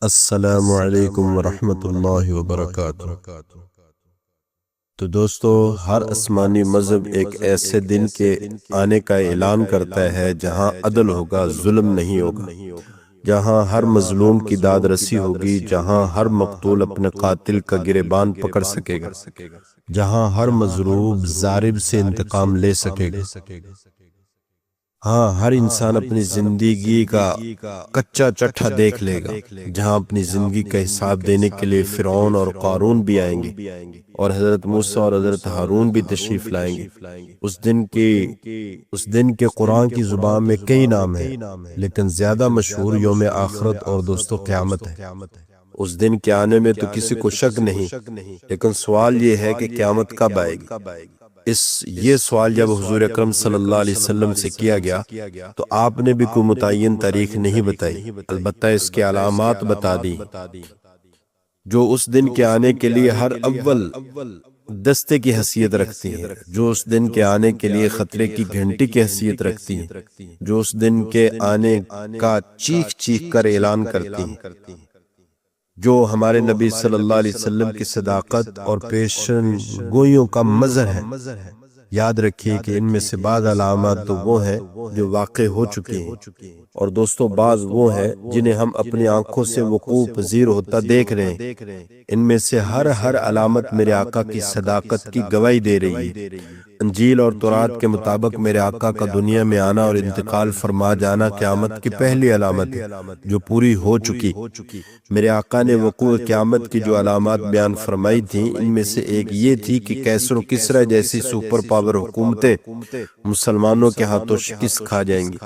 السلام علیکم ورحمۃ اللہ وبرکاتہ۔ تو دوستو، ہر آسمانی مذہب ایک ایسے دن کے آنے کا اعلان کرتا ہے جہاں عدل ہوگا، ظلم نہیں ہوگا، جہاں ہر مظلوم کی داد رسی ہوگی، جہاں ہر مقتول اپنے قاتل کا گریبان پکڑ سکے گا، جہاں ہر مظلوم ظالم سے انتقام لے سکے گا۔ ہاں، ہر انسان اپنی زندگی کا کچا چٹھا دیکھ لے گا، جہاں اپنی زندگی کا حساب دینے کے لیے فرعون اور قارون بھی آئیں گے، اور حضرت موسیٰ اور حضرت ہارون بھی تشریف لائیں گے۔ اس دن کے قرآن کی زبان میں کئی نام ہیں، لیکن زیادہ مشہور یوم آخرت اور دوستو قیامت ہے۔ اس دن کے آنے میں تو کسی کو شک نہیں، لیکن سوال یہ ہے کہ قیامت کب آئے گی؟ یہ سوال جب حضور اکرم صلی اللہ علیہ وسلم سے کیا گیا تو آپ نے بھی کوئی متعین تاریخ نہیں بتائی، البتہ اس کے علامات بتا دی جو اس دن کے آنے کے لیے ہر اول دستے کی حیثیت رکھتی ہیں، جو اس دن کے آنے کے لیے خطرے کی گھنٹی کی حیثیت رکھتی ہیں، جو اس دن کے آنے کا چیخ چیخ کر اعلان کرتی ہیں، جو ہمارے نبی صلی اللہ علیہ وسلم کی صداقت اور پیشن گوئیوں کا مظہر ہے۔ یاد رکھیے کہ ان میں سے بعض علامات تو وہ ہیں جو واقع ہو چکی ہیں، اور دوستو بعض وہ ہیں جنہیں ہم اپنی آنکھوں سے وقوع پذیر ہوتا دیکھ رہے ہیں۔ ان میں سے ہر علامت میرے آقا کی صداقت کی گواہی دے رہی ہے۔ انجیل اور تورات کے مطابق میرے آقا کا دنیا میں آنا اور انتقال فرما جانا قیامت کی پہلی علامت ہے جو پوری ہو چکی۔ میرے آقا نے وقوع قیامت کی جو علامات بیان فرمائی تھیں، ان میں سے ایک یہ تھی کہ کیسر و کسریٰ جیسی سپر پاور حکومتیں مسلمانوں کے ہاتھوں شکست کھا جائیں گی۔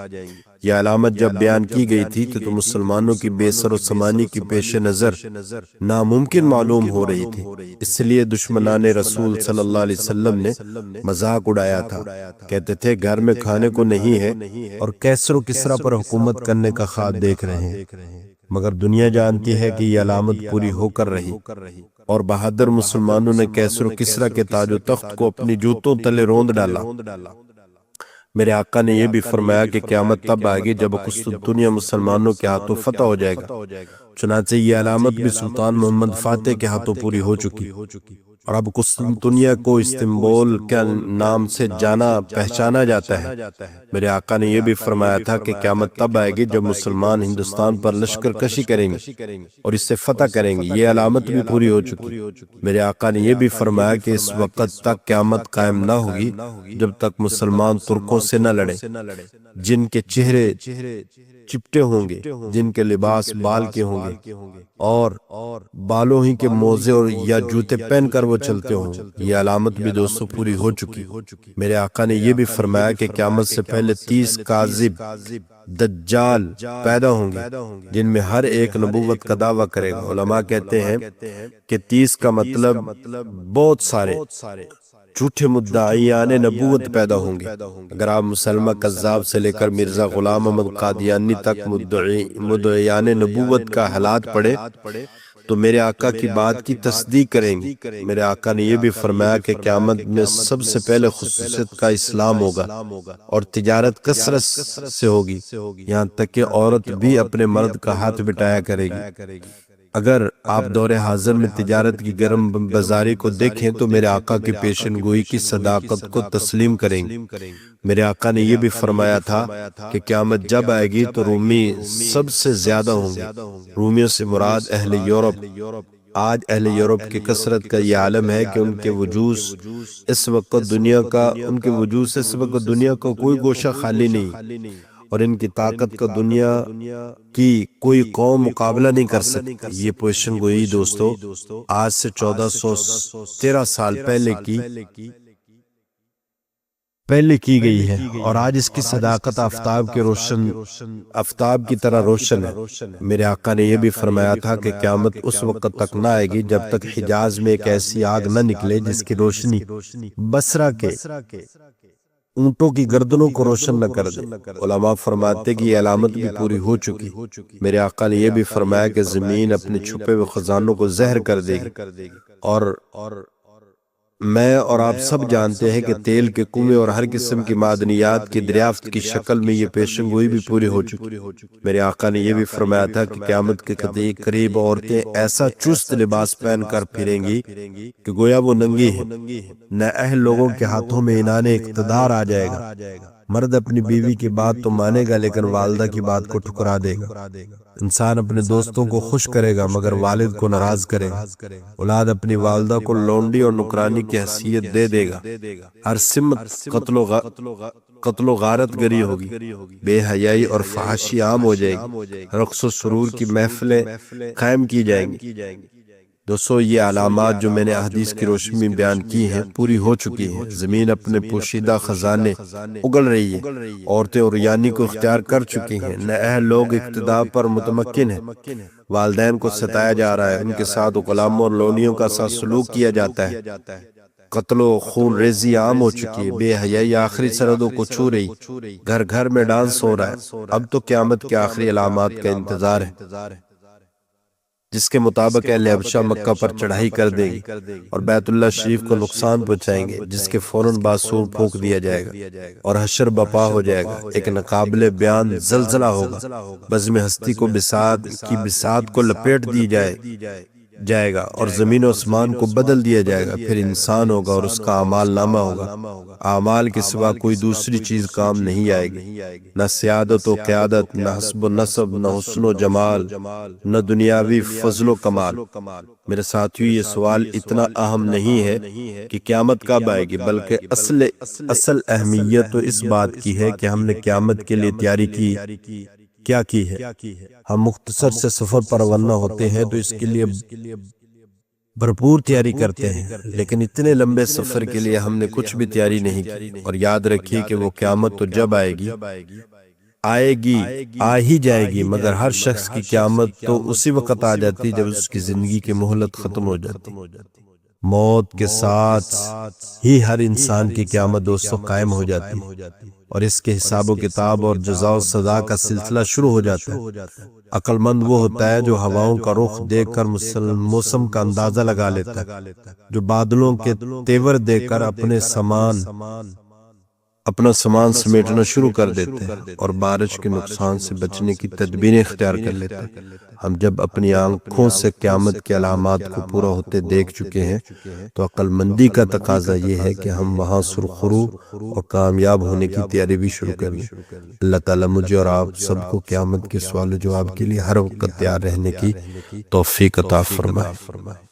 یہ علامت جب بیان کی گئی تھی تو مسلمانوں کی بے سر و سامانی کی پیش نظر ناممکن معلوم ہو رہی تھی، اس لیے دشمنان رسول صلی اللہ علیہ وسلم نے مذاق اڑایا تھا، کہتے تھے گھر میں کھانے کو نہیں ہے اور کیسر و کسریٰ پر حکومت کرنے کا خواب دیکھ رہے ہیں۔ مگر دنیا جانتی ہے کہ یہ علامت پوری ہو کر رہی، اور بہادر مسلمانوں نے کیسر و کسریٰ کے تاج و تخت کو اپنی جوتوں تلے روند ڈالا۔ میرے آقا نے یہ بھی فرمایا کہ قیامت تب آئے گی جب قسطنطنیہ مسلمانوں کے ہاتھوں فتح ہو جائے گا۔ چنانچہ یہ علامت بھی سلطان محمد فاتح کے ہاتھوں پوری ہو چکی، اور اب قسطنطنیہ کو استنبول کے نام سے جانا پہچانا جاتا ہے۔ میرے آقا نے یہ بھی فرمایا تھا کہ قیامت تب آئے گی جب مسلمان ہندوستان پر لشکر کشی کریں گے اور اس سے فتح کریں گے۔ یہ علامت بھی پوری ہو چکی۔ میرے آقا نے یہ بھی فرمایا کہ اس وقت تک قیامت قائم نہ ہوگی جب تک مسلمان ترکوں سے نہ لڑیں، جن کے چہرے چپٹے ہوں گے، جن کے لباس بال کے ہوں گے، اور بالوں ہی کے موزے اور یا جوتے پہن کر وہ چلتے ہوں۔ یہ علامت بھی دوستو پوری ہو چکی۔ میرے آقا نے یہ بھی فرمایا کہ قیامت سے پہلے 30 کاذب دجال پیدا ہوں گے، جن میں ہر ایک نبوت کا دعویٰ کرے گا۔ علماء کہتے ہیں کہ 30 کا مطلب بہت سارے جھوٹے مدعیان نبوت پیدا ہوں گے۔ اگر آپ مسلمہ کذاب سے لے کر مرزا غلام احمد قادیانی تک مدعیان نبوت کا حالات پڑھے تو میرے آقا کی بات کی تصدیق کریں گے۔ میرے آقا نے یہ بھی فرمایا کہ قیامت میں سب سے پہلے خصوصیت کا اسلام ہوگا، اور تجارت کثرت سے ہوگی، یہاں تک کہ عورت بھی اپنے مرد کا ہاتھ بٹایا کرے گی۔ اگر آپ دور حاضر میں تجارت کی گرم بازاری کو دیکھیں تو میرے آقا کی پیشن گوئی کی صداقت کو تسلیم کریں گے۔ میرے آقا نے یہ بھی فرمایا تھا کہ قیامت جب آئے گی تو رومی سب سے زیادہ ہوں گے۔ رومیوں سے مراد اہل یورپ۔ آج اہل یورپ کی کثرت کا یہ عالم ہے کہ ان کے وجود اس وقت دنیا کا کوئی گوشہ خالی نہیں، اور ان کی طاقت کا دنیا کی کوئی قوم مقابلہ نہیں کر سکتی۔ یہ پیشن گوئی دوستو آج سے 1413 سال پہلے کی گئی ہے، اور آج اس کی صداقت آفتاب کی طرح روشن ہے۔ میرے آقا نے یہ بھی فرمایا تھا کہ قیامت اس وقت تک نہ آئے گی جب تک حجاز میں ایک ایسی آگ نہ نکلے جس کی روشنی بصرہ کے اونٹوں کی گردنوں کو روشن نہ کر دے۔ علماء فرماتے کہ یہ علامت بھی پوری ہو چکی۔ میرے آقا نے یہ بھی فرمایا کہ زمین اپنے چھپے ہوئے خزانوں کو زہر کر دے گی، اور میں اور آپ سب جانتے ہیں کہ تیل کے کنویں اور ہر قسم کی معدنیات کی دریافت کی شکل میں یہ پیشن گوئی بھی پوری ہو چکی۔ میرے آقا نے یہ بھی فرمایا تھا کہ قیامت کے قریب عورتیں ایسا چست لباس پہن کر پھریں گی کہ گویا وہ ننگی ہیں۔ نہ اہل لوگوں کے ہاتھوں میں عنان اقتدار آ جائے گا۔ مرد اپنی بیوی کی بات تو مانے گا لیکن والدہ کی بات کو ٹھکرا دے گا۔ انسان اپنے دوستوں کو خوش کرے گا مگر والد کو ناراض کرے گا۔ اولاد اپنی والدہ کو لونڈی اور نکرانی کی حیثیت دے گا۔ ہر سمت قتل و غارت گری ہوگی، بے حیائی اور فحاشی عام ہو جائے گی، رقص و سرور کی محفلیں قائم کی جائیں گی۔ دوستو، یہ علامات جو میں نے احادیث کی روشنی میں بیان کی ہیں پوری ہو چکی ہیں۔ زمین اپنے پوشیدہ خزانے اگل رہی ہے، عورتیں عریانی کو اختیار کر چکی ہیں، نہ اہل لوگ اقتدار پر متمکن ہیں، والدین کو ستایا جا رہا ہے، ان کے ساتھ غلاموں اور لونیوں کا ساتھ سلوک کیا جاتا ہے، قتل و خون ریزی عام ہو چکی ہے، بے حیائی آخری سرحدوں کو چھو رہی، گھر گھر میں ڈانس ہو رہا ہے۔ اب تو قیامت کے آخری علامات کا انتظار ہے، جس کے مطابق اہل حبشہ مکہ پر چڑھائی کر دے گی اور بیت اللہ شریف کو نقصان پہنچائیں گے، جس کے فوراً بعد سور پھونک دیا جائے گا اور حشر بپا ہو جائے گا۔ ایک ناقابل بیان زلزلہ ہوگا، بزم ہستی کو بساط کو لپیٹ دی جائے گا اور زمین و آسمان کو بدل دیا جائے گا۔ پھر انسان ہوگا اور اس کا اعمال نامہ ہوگا۔ اعمال کے سوا کوئی دوسری چیز کام نہیں آئے گی، نہ سیادت و قیادت، نہ حسب و نسب، نہ حسن و جمال، نہ دنیاوی فضل و کمال۔ میرے ساتھیو، یہ سوال اتنا اہم نہیں ہے کہ قیامت کب آئے گی، بلکہ اصل اہمیت تو اس بات کی ہے کہ ہم نے قیامت کے لیے تیاری کیا کی ہے۔ ہم مختصر سے سفر پر روانہ ہوتے ہیں تو اس کے لیے بھرپور تیاری کرتے ہیں، لیکن اتنے لمبے سفر کے لیے ہم نے کچھ بھی تیاری نہیں کی۔ اور یاد رکھیے کہ وہ قیامت تو جب آئے گی، آ ہی جائے گی، مگر ہر شخص کی قیامت تو اسی وقت آ جاتی جب اس کی زندگی کی مہلت ختم ہو جاتی۔ موت کے ساتھ ہی ہر انسان کی قیامت دوستو قائم ہو جاتی ہے اور اس کے حساب و کتاب اور جزا و سزا کا سلسلہ شروع ہو جاتا ہے۔ عقل مند وہ ہوتا ہے جو ہواؤں کا رخ دیکھ کر موسم کا اندازہ لگا لیتا ہے، جو بادلوں کے تیور دیکھ کر اپنا سامان سمیٹنا شروع کر دیتے ہیں اور بارش کے نقصان سے بچنے کی تدبیریں اختیار کر لیتے ہیں۔ ہم جب اپنی آنکھوں سے قیامت کے علامات کو پورا ہوتے دیکھ چکے ہیں تو عقل مندی کا تقاضا یہ ہے کہ ہم وہاں سرخرو اور کامیاب ہونے کی تیاری بھی شروع کر لیں۔ اللہ تعالیٰ مجھے اور آپ سب کو قیامت کے سوال و جواب کے لیے ہر وقت تیار رہنے کی توفیق عطا فرمائے۔